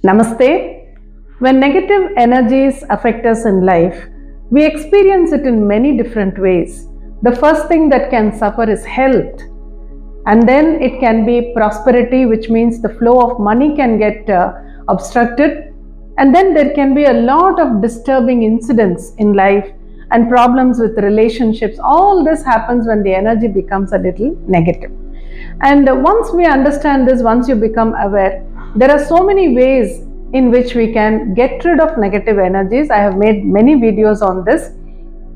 Namaste. When negative energies affect us in life, we experience it in many different ways. The first thing that can suffer is health, and then it can be prosperity, which means the flow of money can get obstructed, and then there can be a lot of disturbing incidents in life and problems with relationships. All this happens when the energy becomes a little negative. And once we understand this, once you become aware, there are so many ways in which we can get rid of negative energies. I have made many videos on this.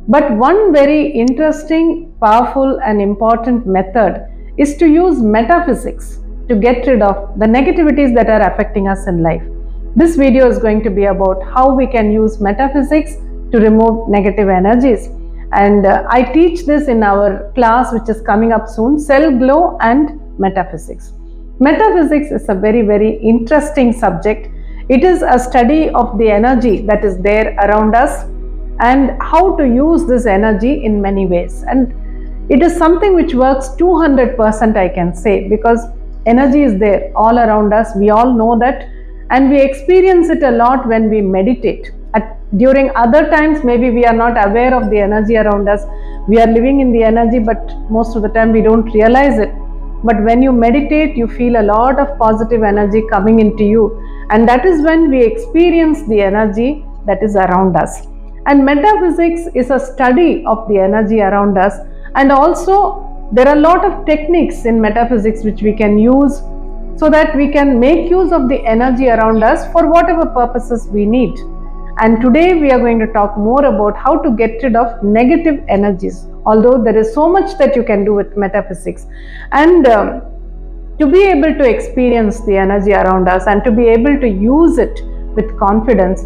But one very interesting, powerful, and important method is to use metaphysics to get rid of the negativities that are affecting us in life. This video is going to be about how we can use metaphysics to remove negative energies. And I teach this in our class, which is coming up soon, Cell Glow and Metaphysics. Metaphysics is a very, very interesting subject. It is a study of the energy that is there around us and how to use this energy in many ways. And it is something which works 200%, I can say, because energy is there all around us. We all know that, and we experience it a lot when we meditate. During other times, maybe we are not aware of the energy around us. We are living in the energy, but most of the time we don't realize it. But when you meditate, you feel a lot of positive energy coming into you, and that is when we experience the energy that is around us. And metaphysics is a study of the energy around us, and also there are a lot of techniques in metaphysics which we can use so that we can make use of the energy around us for whatever purposes we need. And today we are going to talk more about how to get rid of negative energies, although there is so much that you can do with metaphysics. And to be able to experience the energy around us and to be able to use it with confidence,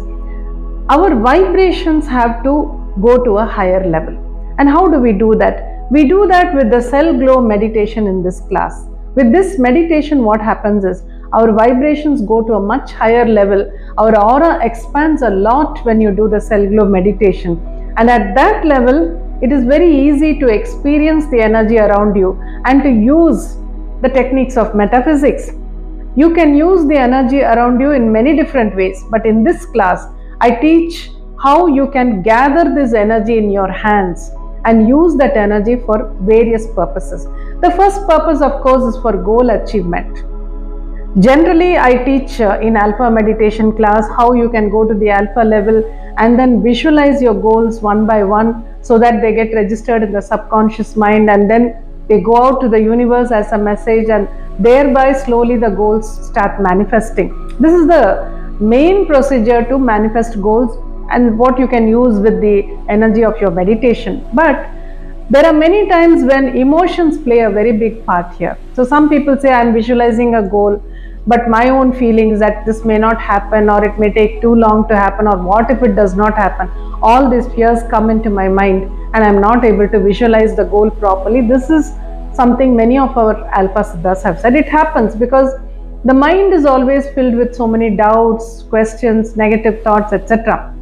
our vibrations have to go to a higher level. And how do we do that? We do that with the Cell Glow meditation in this class. With this meditation, what happens is our vibrations go to a much higher level. Our aura expands a lot when you do the Cell Glow meditation. And at that level, it is very easy to experience the energy around you and to use the techniques of metaphysics. You can use the energy around you in many different ways, but in this class, I teach how you can gather this energy in your hands and use that energy for various purposes. The first purpose, of course, is for goal achievement. Generally, I teach in alpha meditation class how you can go to the alpha level and then visualize your goals one by one so that they get registered in the subconscious mind, and then they go out to the universe as a message, and thereby slowly the goals start manifesting. This is the main procedure to manifest goals and what you can use with the energy of your meditation. But there are many times when emotions play a very big part here. So some people say, I'm visualizing a goal, but my own feeling is that this may not happen, or it may take too long to happen, or what if it does not happen? All these fears come into my mind and I'm not able to visualize the goal properly. This is something many of our Alpha Siddhas have said. It happens because the mind is always filled with so many doubts, questions, negative thoughts, etc.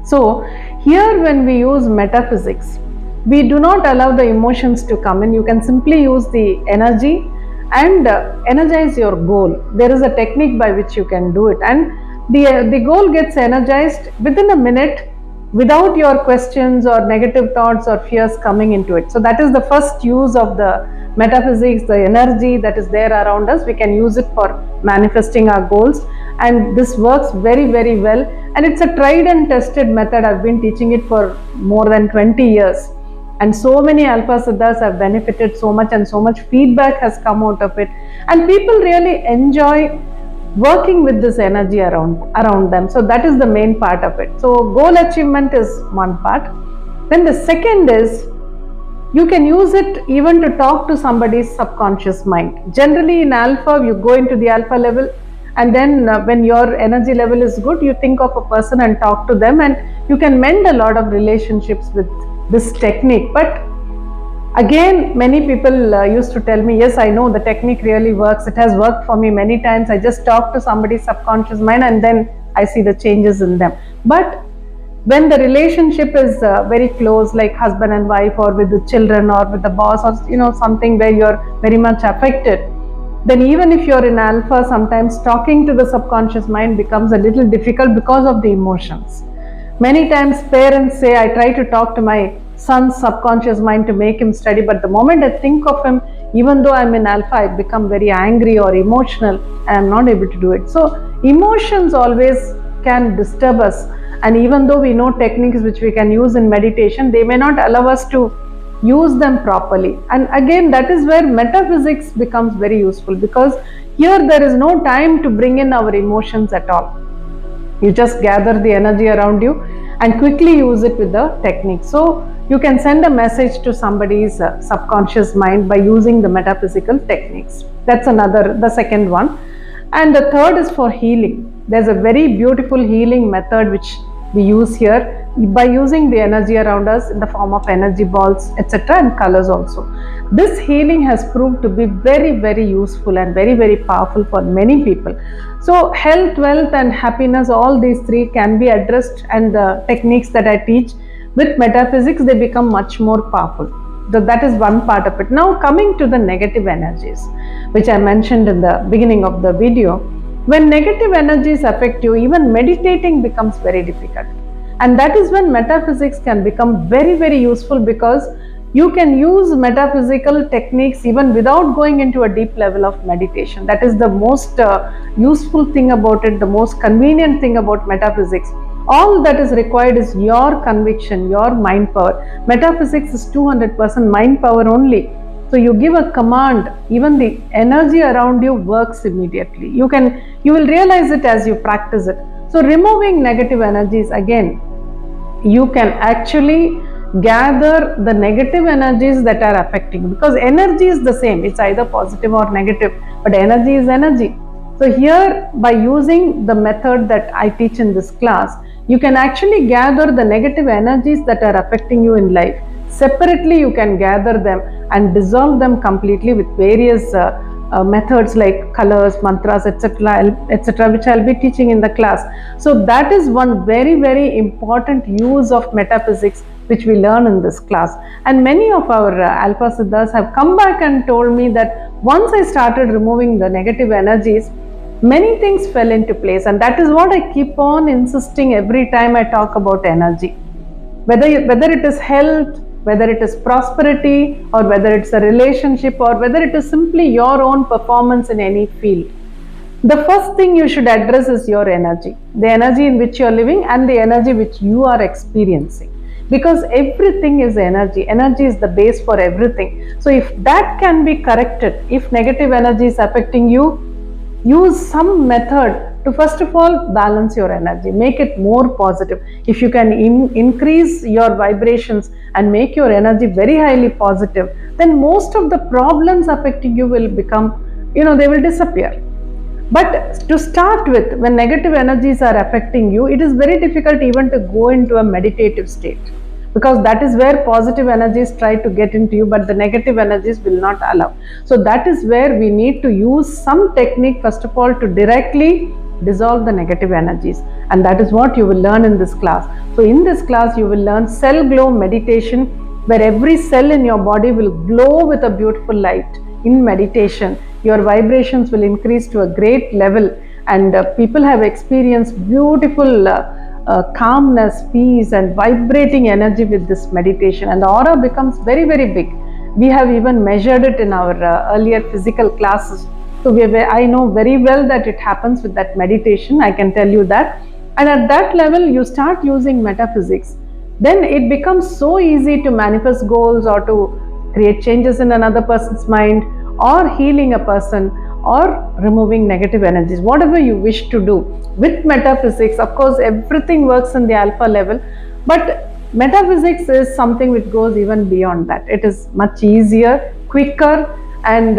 So here when we use metaphysics, we do not allow the emotions to come in. You can simply use the energy and energize your goal. There is a technique by which you can do it, and the goal gets energized within a minute without your questions or negative thoughts or fears coming into it. So that is the first use of the metaphysics, the energy that is there around us. We can use it for manifesting our goals, and this works very, very well, and it's a tried and tested method. I've been teaching it for more than 20 years. And so many Alpha Siddhas have benefited so much, and so much feedback has come out of it. And people really enjoy working with this energy around them. So that is the main part of it. So goal achievement is one part. Then the second is, you can use it even to talk to somebody's subconscious mind. Generally in Alpha, you go into the Alpha level, and then when your energy level is good, you think of a person and talk to them, and you can mend a lot of relationships with this technique. But again, many people used to tell me, yes, I know the technique really works. It has worked for me many times. I just talk to somebody's subconscious mind and then I see the changes in them. But when the relationship is very close, like husband and wife, or with the children, or with the boss, or something where you're very much affected, then even if you're in alpha, sometimes talking to the subconscious mind becomes a little difficult because of the emotions. Many times parents say, I try to talk to my son's subconscious mind to make him study, but the moment I think of him, even though I'm in alpha, I become very angry or emotional and I'm not able to do it. So emotions always can disturb us, and even though we know techniques which we can use in meditation, they may not allow us to use them properly. And again, that is where metaphysics becomes very useful, because here there is no time to bring in our emotions at all. You just gather the energy around you and quickly use it with the technique. So you can send a message to somebody's subconscious mind by using the metaphysical techniques. That's the second one. And the third is for healing. There's a very beautiful healing method which we use here by using the energy around us in the form of energy balls, etc., and colors also. This healing has proved to be very, very useful and very, very powerful for many people. So health, wealth and happiness, all these three can be addressed, and the techniques that I teach with metaphysics, they become much more powerful. So that is one part of it. Now coming to the negative energies, which I mentioned in the beginning of the video. When negative energies affect you, even meditating becomes very difficult. And that is when metaphysics can become very, very useful, because you can use metaphysical techniques even without going into a deep level of meditation. That is the most useful thing about it, the most convenient thing about metaphysics. All that is required is your conviction, your mind power. Metaphysics is 200% mind power only. So you give a command, even the energy around you works immediately. You will realize it as you practice it. So removing negative energies, again, you can actually gather the negative energies that are affecting you, because energy is the same. It's either positive or negative, but energy is energy. So here, by using the method that I teach in this class, you can actually gather the negative energies that are affecting you in life. Separately, you can gather them and dissolve them completely with various methods like colors, mantras, etc., which I'll be teaching in the class. So that is one very, very important use of metaphysics which we learn in this class. And many of our Alpha Siddhas have come back and told me that once I started removing the negative energies, many things fell into place. And that is what I keep on insisting every time I talk about energy. Whether it is health, whether it is prosperity, or whether it's a relationship, or whether it is simply your own performance in any field, the first thing you should address is your energy, the energy in which you are living and the energy which you are experiencing, because everything is energy. Energy is the base for everything. So if that can be corrected, if negative energy is affecting you, use some method to first of all balance your energy, make it more positive. If you can increase your vibrations and make your energy very highly positive, then most of the problems affecting you will become, they will disappear. But to start with, when negative energies are affecting you, it is very difficult even to go into a meditative state, because that is where positive energies try to get into you, but the negative energies will not allow. So that is where we need to use some technique, first of all, to directly dissolve the negative energies, and that is what you will learn in this class. So in this class, you will learn cell glow meditation, where every cell in your body will glow with a beautiful light. In meditation, your vibrations will increase to a great level, and people have experienced beautiful calmness, peace and vibrating energy with this meditation, and the aura becomes very, very big. We have even measured it in our earlier physical classes. So I know very well that it happens with that meditation, I can tell you that. And at that level, you start using metaphysics, then it becomes so easy to manifest goals, or to create changes in another person's mind, or healing a person, or removing negative energies, whatever you wish to do. With metaphysics, of course, everything works in the alpha level, but metaphysics is something which goes even beyond that. It is much easier, quicker, and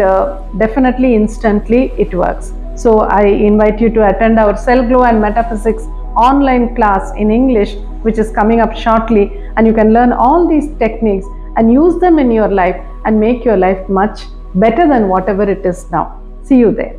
definitely instantly it works. So I invite you to attend our Cell Glow and Metaphysics online class in English, which is coming up shortly, and you can learn all these techniques and use them in your life and make your life much better than whatever it is now. See you there.